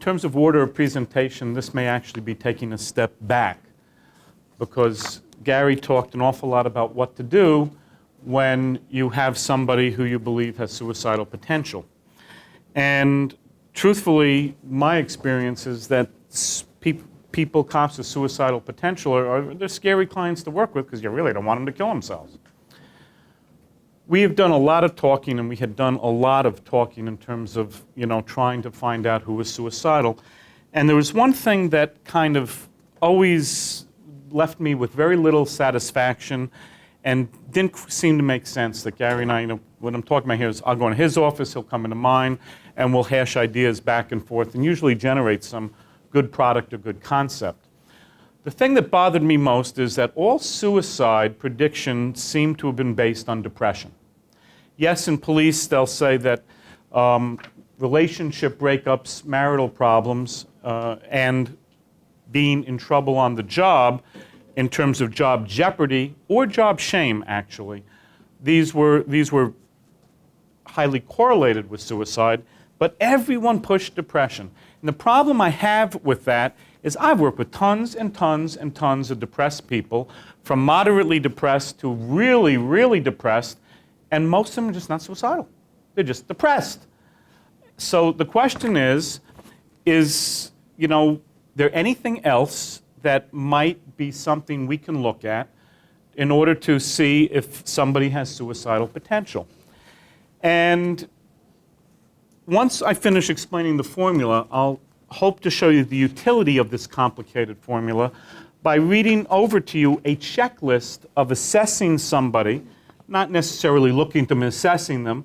terms of order of presentation, this may actually be taking a step back, because Gary talked an awful lot about what to do when you have somebody who you believe has suicidal potential. And truthfully, my experience is that people, cops with suicidal potential, they're scary clients to work with because you really don't want them to kill themselves. We have done a lot of talking, and we had done a lot of talking in terms of, trying to find out who was suicidal. And there was one thing that kind of always left me with very little satisfaction and didn't seem to make sense, that Gary and I, what I'm talking about here is I'll go in his office, he'll come into mine, and we'll hash ideas back and forth and usually generate some good product or good concept. The thing that bothered me most is that all suicide predictions seem to have been based on depression. Yes, in police they'll say that relationship breakups, marital problems, and being in trouble on the job in terms of job jeopardy or job shame, actually, these were highly correlated with suicide, but everyone pushed depression. And the problem I have with that is I've worked with tons and tons and tons of depressed people, from moderately depressed to really, really depressed, and most of them are just not suicidal. They're just depressed. So the question is there anything else that might be something we can look at in order to see if somebody has suicidal potential? And once I finish explaining the formula, I'll hope to show you the utility of this complicated formula by reading over to you a checklist of assessing somebody, not necessarily looking at them and assessing them,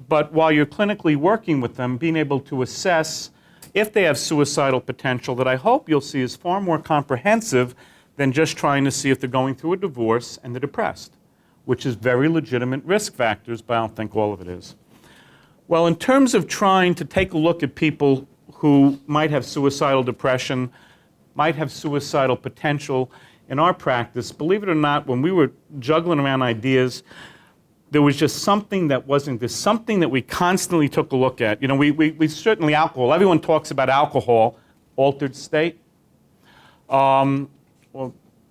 but while you're clinically working with them, being able to assess if they have suicidal potential, that I hope you'll see is far more comprehensive than just trying to see if they're going through a divorce and they're depressed, which is very legitimate risk factors, but I don't think all of it is. Well, in terms of trying to take a look at people who might have suicidal depression, might have suicidal potential, in our practice, believe it or not, when we were juggling around ideas, there was just something that wasn't, there's something that we constantly took a look at. We certainly, alcohol, everyone talks about alcohol, altered state. Well,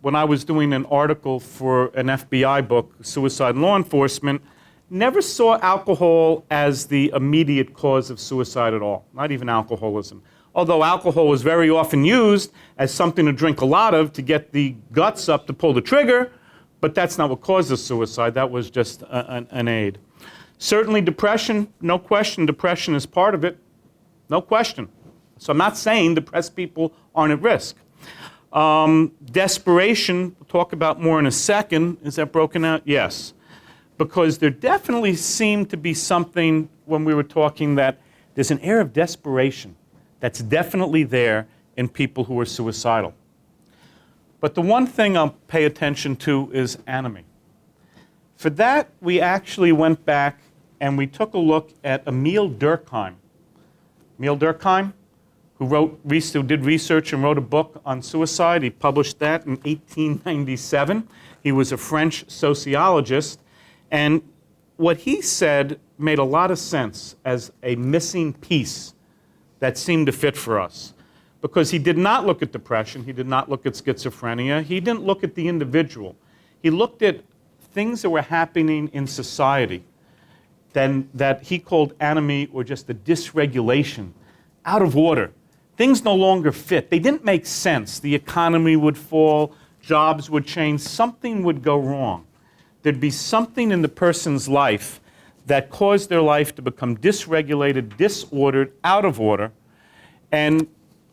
when I was doing an article for an FBI book, Suicide in Law Enforcement, never saw alcohol as the immediate cause of suicide at all, not even alcoholism. Although alcohol was very often used as something to drink a lot of to get the guts up to pull the trigger, but that's not what causes suicide. That was just an aid. Certainly depression, no question, depression is part of it, no question. So I'm not saying depressed people aren't at risk. Desperation, we'll talk about more in a second. Is that broken out? Yes. Because there definitely seemed to be something when we were talking that there's an air of desperation that's definitely there in people who are suicidal. But the one thing I'll pay attention to is anomie. For that, we actually went back and we took a look at Emil Durkheim. Emil Durkheim, who did research and wrote a book on suicide. He published that in 1897. He was a French sociologist. And what he said made a lot of sense as a missing piece that seemed to fit for us. Because he did not look at depression, he did not look at schizophrenia, he didn't look at the individual. He looked at things that were happening in society that he called anomie, or just the dysregulation, out of order. Things no longer fit. They didn't make sense. The economy would fall, jobs would change, something would go wrong. There'd be something in the person's life that caused their life to become dysregulated, disordered, out of order. And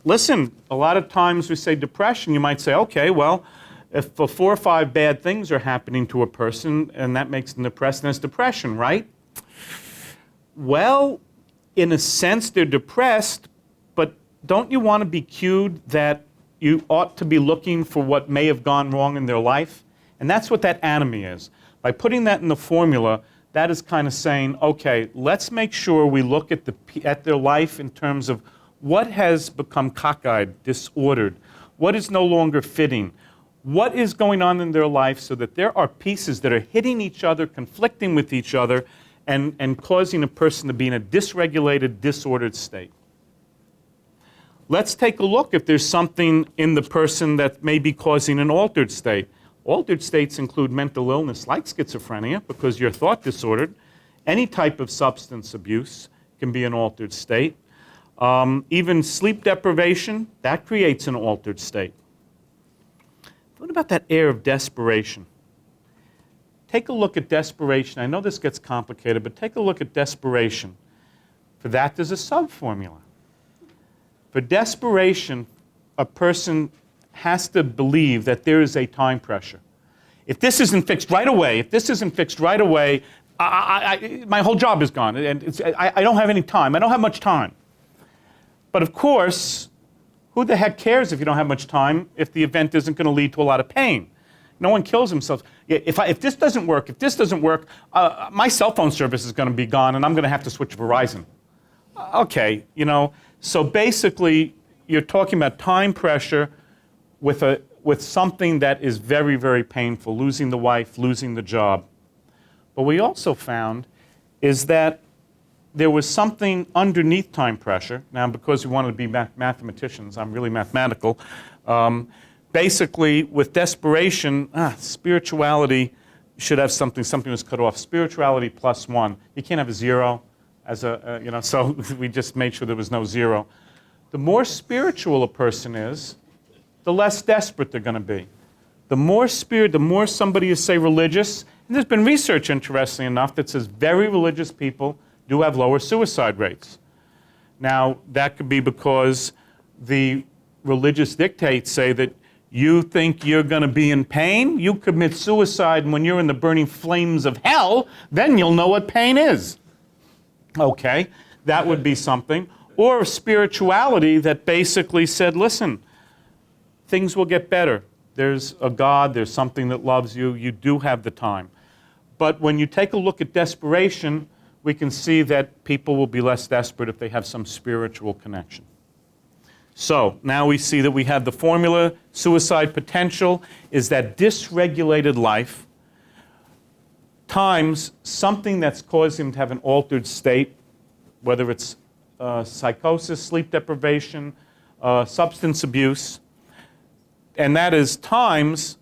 listen, a lot of times we say depression, you might say, okay, well, if 4 or 5 bad things are happening to a person and that makes them depressed, then it's depression, right? Well, in a sense, they're depressed, but don't you want to be cued that you ought to be looking for what may have gone wrong in their life? And that's what that anomie is. By putting that in the formula, that is kind of saying, okay, let's make sure we look at their life in terms of what has become cockeyed, disordered, what is no longer fitting, what is going on in their life, so that there are pieces that are hitting each other, conflicting with each other, and causing a person to be in a dysregulated, disordered state. Let's take a look if there's something in the person that may be causing an altered state. Altered states include mental illness like schizophrenia because you're thought disordered. Any type of substance abuse can be an altered state. Even sleep deprivation, that creates an altered state. What about that air of desperation? Take a look at desperation. I know this gets complicated, but take a look at desperation. For that, there's a sub-formula. For desperation, a person has to believe that there is a time pressure. If this isn't fixed right away, my whole job is gone, and I don't have any time. I don't have much time. But of course, who the heck cares if you don't have much time if the event isn't going to lead to a lot of pain? No one kills himself. If this doesn't work, my cell phone service is going to be gone, and I'm going to have to switch to Verizon. Okay, so basically, you're talking about time pressure with something that is very, very painful, losing the wife, losing the job. But we also found is that there was something underneath time pressure. Now, because we wanted to be mathematicians, I'm really mathematical. Basically, with desperation, spirituality should have something was cut off. Spirituality plus 1. You can't have a 0 as so we just made sure there was no 0. The more spiritual a person is, the less desperate they're going to be. The more somebody is, say, religious, and there's been research, interestingly enough, that says very religious people do have lower suicide rates. Now, that could be because the religious dictates say that you think you're going to be in pain, you commit suicide, and when you're in the burning flames of hell, then you'll know what pain is. Okay, that would be something. Or spirituality that basically said, listen, things will get better. There's a God, there's something that loves you, you do have the time. But when you take a look at desperation, we can see that people will be less desperate if they have some spiritual connection. So now we see that we have the formula. Suicide potential is that dysregulated life times something that's caused him to have an altered state, whether it's psychosis, sleep deprivation, substance abuse, and that is times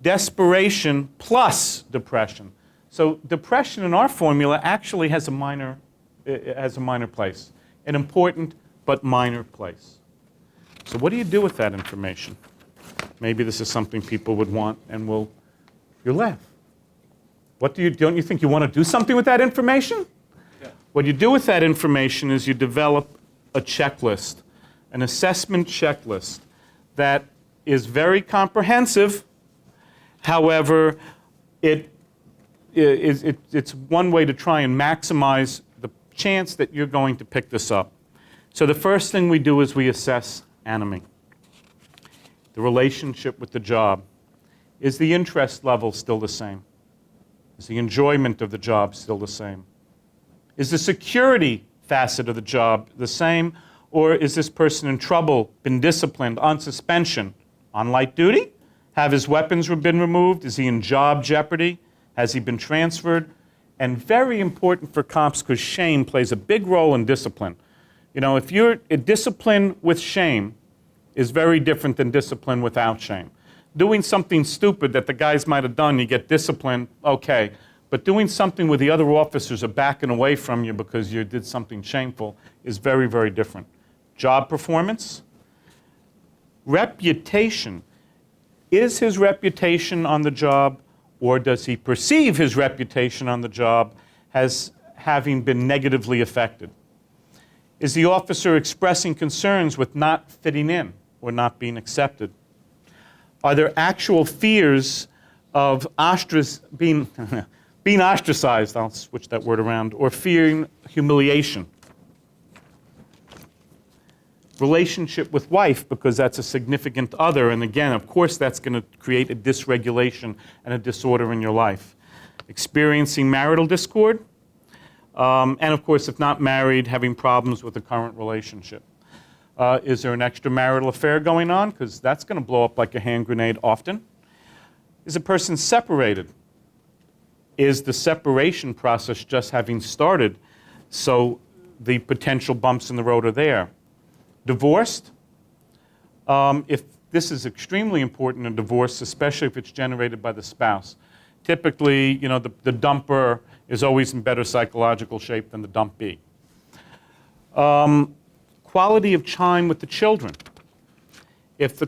desperation plus depression. So depression in our formula actually has a minor place, an important but minor place. So what do you do with that information? Maybe this is something people would want, and you laugh. Don't you think you want to do something with that information? Yeah. What you do with that information is you develop a checklist, an assessment checklist that is very comprehensive. However, it's one way to try and maximize the chance that you're going to pick this up. So the first thing we do is we assess anomie, the relationship with the job. Is the interest level still the same? Is the enjoyment of the job still the same? Is the security facet of the job the same? Or is this person in trouble, been disciplined, on suspension, on light duty? Have his weapons been removed? Is he in job jeopardy? Has he been transferred? And very important for cops, because shame plays a big role in discipline. If you're discipline with shame is very different than discipline without shame. Doing something stupid that the guys might have done, you get disciplined, okay. But doing something where the other officers are backing away from you because you did something shameful is very, very different. Job performance. Reputation. Is his reputation on the job, or does he perceive his reputation on the job as having been negatively affected? Is the officer expressing concerns with not fitting in or not being accepted? Are there actual fears of being ostracized, I'll switch that word around, or fearing humiliation? Relationship with wife, because that's a significant other, and again, of course, that's going to create a dysregulation and a disorder in your life. Experiencing marital discord, and of course, if not married, having problems with the current relationship. Is there an extramarital affair going on? Because that's going to blow up like a hand grenade often. Is a person separated? Is the separation process just having started, so the potential bumps in the road are there? Divorced, if this is extremely important in divorce, especially if it's generated by the spouse. Typically, the dumper is always in better psychological shape than the dumpee. Quality of time with the children. If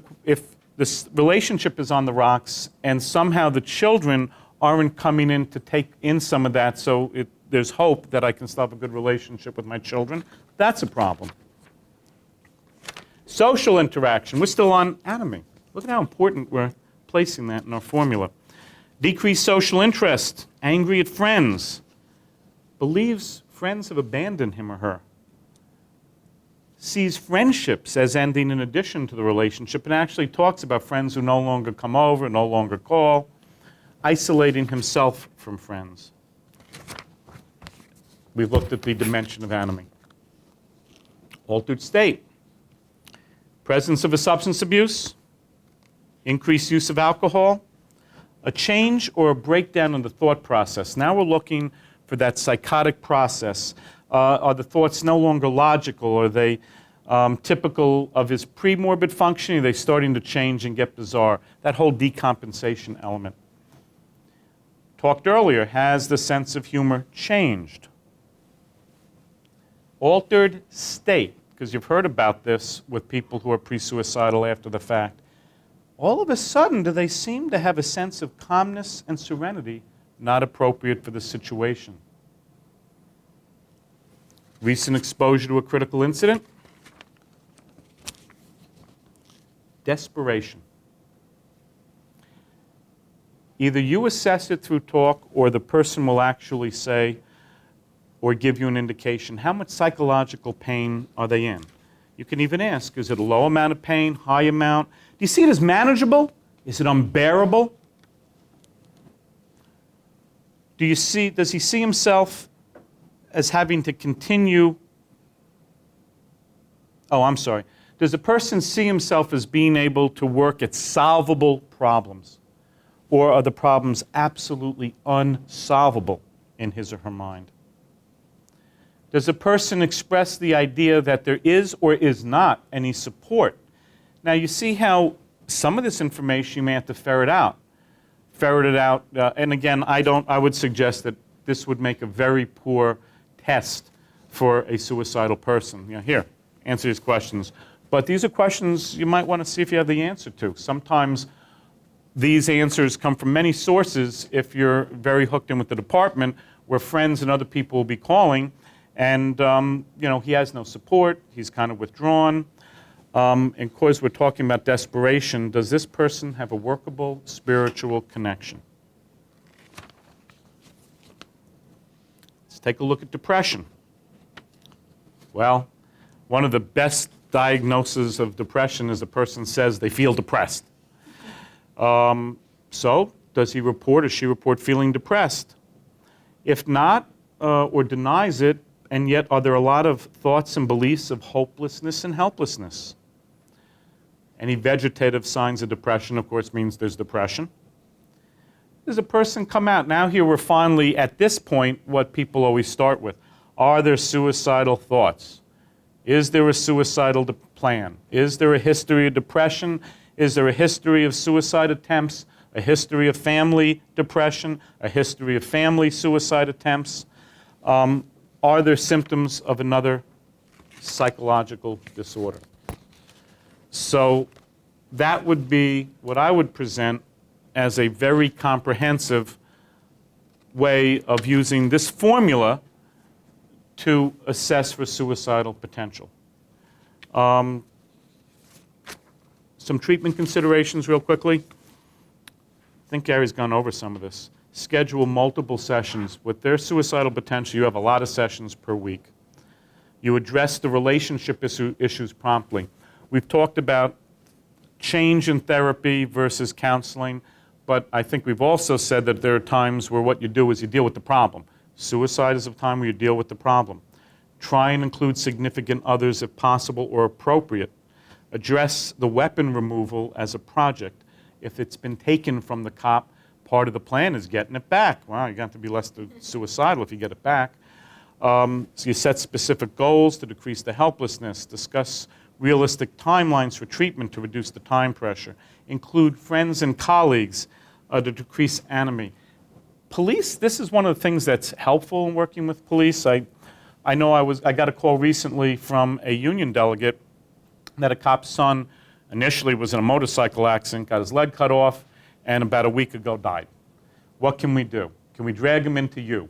this relationship is on the rocks and somehow the children aren't coming in to take in some of that, so there's hope that I can still have a good relationship with my children, that's a problem. Social interaction. We're still on anatomy. Look at how important we're placing that in our formula. Decreased social interest, angry at friends, believes friends have abandoned him or her, sees friendships as ending in addition to the relationship, and actually talks about friends who no longer come over, no longer call, isolating himself from friends. We've looked at the dimension of anomie. Altered state. Presence of a substance abuse, increased use of alcohol, a change or a breakdown in the thought process. Now we're looking for that psychotic process. Are the thoughts no longer logical? Are they typical of his pre-morbid functioning? Are they starting to change and get bizarre? That whole decompensation element. Talked earlier, has the sense of humor changed? Altered state, because you've heard about this with people who are pre-suicidal after the fact. All of a sudden, do they seem to have a sense of calmness and serenity not appropriate for the situation? Recent exposure to a critical incident. Desperation. Either you assess it through talk or the person will actually say or give you an indication how much psychological pain are they in. You can even ask, is it a low amount of pain, high amount? Do you see it as manageable? Is it unbearable? Does he see himself as having to continue? Does a person see himself as being able to work at solvable problems? Or are the problems absolutely unsolvable in his or her mind? Does a person express the idea that there is or is not any support? Now, you see how some of this information you may have to ferret it out. And again, I would suggest that this would make a very poor test for a suicidal person. Here, answer these questions. But these are questions you might want to see if you have the answer to. Sometimes these answers come from many sources if you're very hooked in with the department, where friends and other people will be calling, and he has no support, he's kind of withdrawn. And of course, we're talking about desperation. Does this person have a workable spiritual connection? Let's take a look at depression. Well, one of the best diagnoses of depression is a person says they feel depressed. So, does he report or she report feeling depressed? If not, or denies it, and yet are there a lot of thoughts and beliefs of hopelessness and helplessness? Any vegetative signs of depression, of course, means there's depression. Does a person come out? Now here we're finally, at this point, what people always start with. Are there suicidal thoughts? Is there a suicidal plan? Is there a history of depression? Is there a history of suicide attempts? A history of family depression? A history of family suicide attempts? Are there symptoms of another psychological disorder? So that would be what I would present as a very comprehensive way of using this formula to assess for suicidal potential. Some treatment considerations real quickly. I think Gary's gone over some of this. Schedule multiple sessions. With their suicidal potential, you have a lot of sessions per week. You address the relationship issues promptly. We've talked about change in therapy versus counseling, but I think we've also said that there are times where what you do is you deal with the problem. Suicide is a time where you deal with the problem. Try and include significant others if possible or appropriate. Address the weapon removal as a project. If it's been taken from the cop, part of the plan is getting it back. Well, you're going to have to be less suicidal if you get it back. So you set specific goals to decrease the helplessness. Discuss realistic timelines for treatment to reduce the time pressure, include friends and colleagues to decrease anomie. Police, this is one of the things that's helpful in working with police. I know I got a call recently from a union delegate that a cop's son initially was in a motorcycle accident, got his leg cut off, and about a week ago died. What can we do? Can we drag him into you?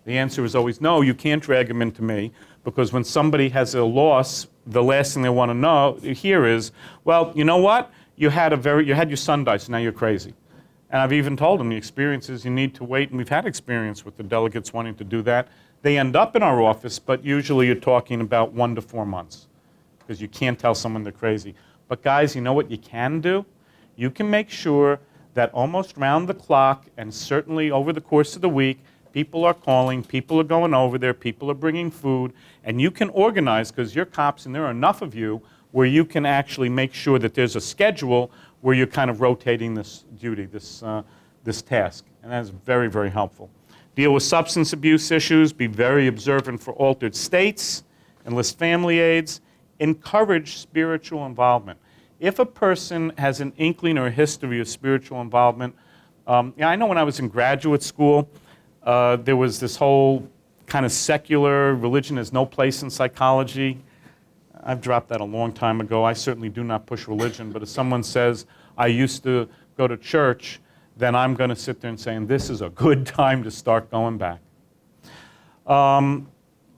The answer is always no, you can't drag him into me, because when somebody has a loss, the last thing they want to hear is, well, you know what? You had your son die, so now you're crazy. And I've even told them the experience is you need to wait, and we've had experience with the delegates wanting to do that. They end up in our office, but usually you're talking about 1 to 4 months, because you can't tell someone they're crazy. But guys, you know what you can do? You can make sure that almost round the clock, and certainly over the course of the week, people are calling, people are going over there, people are bringing food, and you can organize, because you're cops and there are enough of you, where you can actually make sure that there's a schedule where you're kind of rotating this duty, this task. And that is very, very helpful. Deal with substance abuse issues, be very observant for altered states, enlist family aides, encourage spiritual involvement. If a person has an inkling or a history of spiritual involvement, I know when I was in graduate school, there was this whole kind of secular religion has no place in psychology. I've dropped that a long time ago. I certainly do not push religion, but if someone says, I used to go to church, then I'm going to sit there and say, this is a good time to start going back.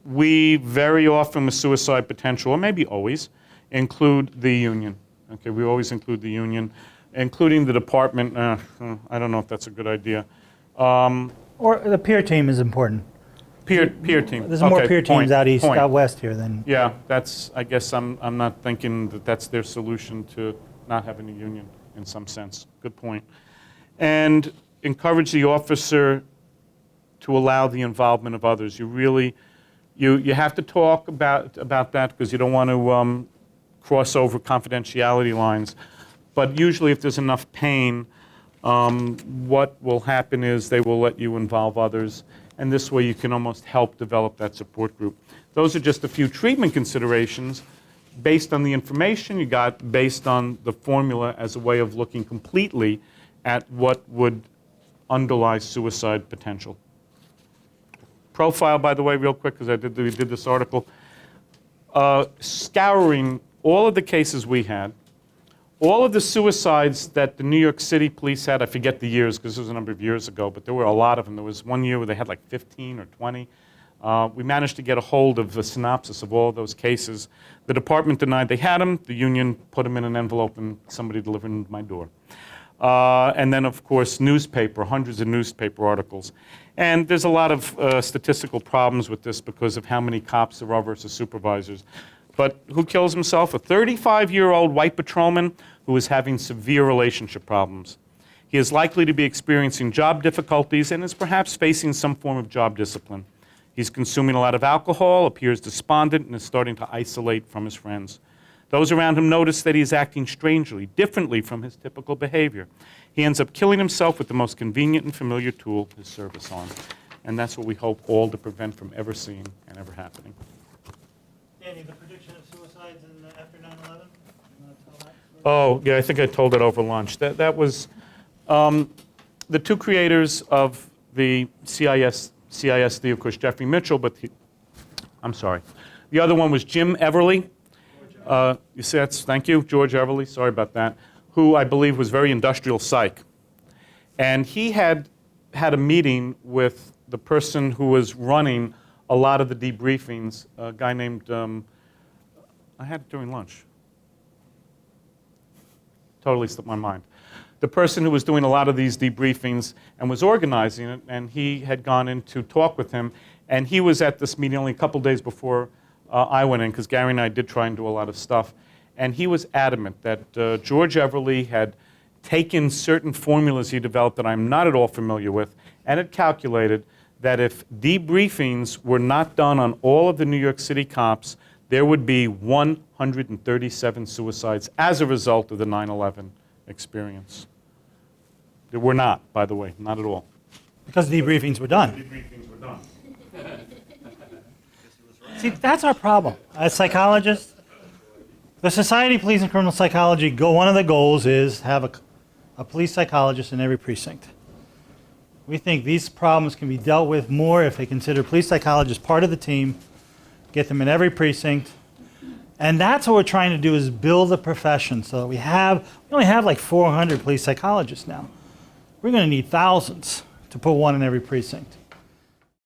We very often with suicide potential, or maybe always, include the union. Okay, we always include the union, including the department. I don't know if that's a good idea. Or the peer team is important. Peer team. There's more peer teams out east, out west here than. Yeah, I guess I'm not thinking that that's their solution to not having a union in some sense. Good point. And encourage the officer to allow the involvement of others. You really, you have to talk about that, because you don't want to cross over confidentiality lines. But usually if there's enough pain, what will happen is they will let you involve others. And this way you can almost help develop that support group. Those are just a few treatment considerations based on the information you got, based on the formula as a way of looking completely at what would underlie suicide potential. Profile, by the way, real quick, because we did this article. Scouring all of the cases we had, all of the suicides that the New York City police had, I forget the years because this was a number of years ago, but there were a lot of them. There was one year where they had like 15 or 20. We managed to get a hold of the synopsis of all of those cases. The department denied they had them. The union put them in an envelope and somebody delivered them to my door. And then, of course, hundreds of newspaper articles. And there's a lot of statistical problems with this because of how many cops there are versus supervisors. But who kills himself? A 35-year-old white patrolman who is having severe relationship problems. He is likely to be experiencing job difficulties and is perhaps facing some form of job discipline. He's consuming a lot of alcohol, appears despondent, and is starting to isolate from his friends. Those around him notice that he is acting strangely, differently from his typical behavior. He ends up killing himself with the most convenient and familiar tool, his service arm. And that's what we hope all to prevent from ever seeing and ever happening. Danny, the prediction of suicides after 9/11? Oh, yeah, I think I told it over lunch. That was the two creators of the CISD, of course, Jeffrey Mitchell, but I'm sorry. The other one was Jim Everly. You see, thank you, George Everly, sorry about that, who I believe was very industrial psych. And he had a meeting with the person who was running a lot of the debriefings, a guy named, I had it during lunch. Totally slipped my mind. The person who was doing a lot of these debriefings and was organizing it, and he had gone in to talk with him, and he was at this meeting only a couple days before I went in, because Gary and I did try and do a lot of stuff, and he was adamant that George Everly had taken certain formulas he developed that I'm not at all familiar with, and had calculated that if debriefings were not done on all of the New York City cops, there would be 137 suicides as a result of the 9/11 experience. There were not, by the way, not at all. Because debriefings were done. Debriefings were done. See, that's our problem. As psychologists, The Society of Police and Criminal Psychology, one of the goals is have a police psychologist in every precinct. We think these problems can be dealt with more if they consider police psychologists part of the team, get them in every precinct. And that's what we're trying to do, is build a profession so that we only have like 400 police psychologists now. We're going to need thousands to put one in every precinct.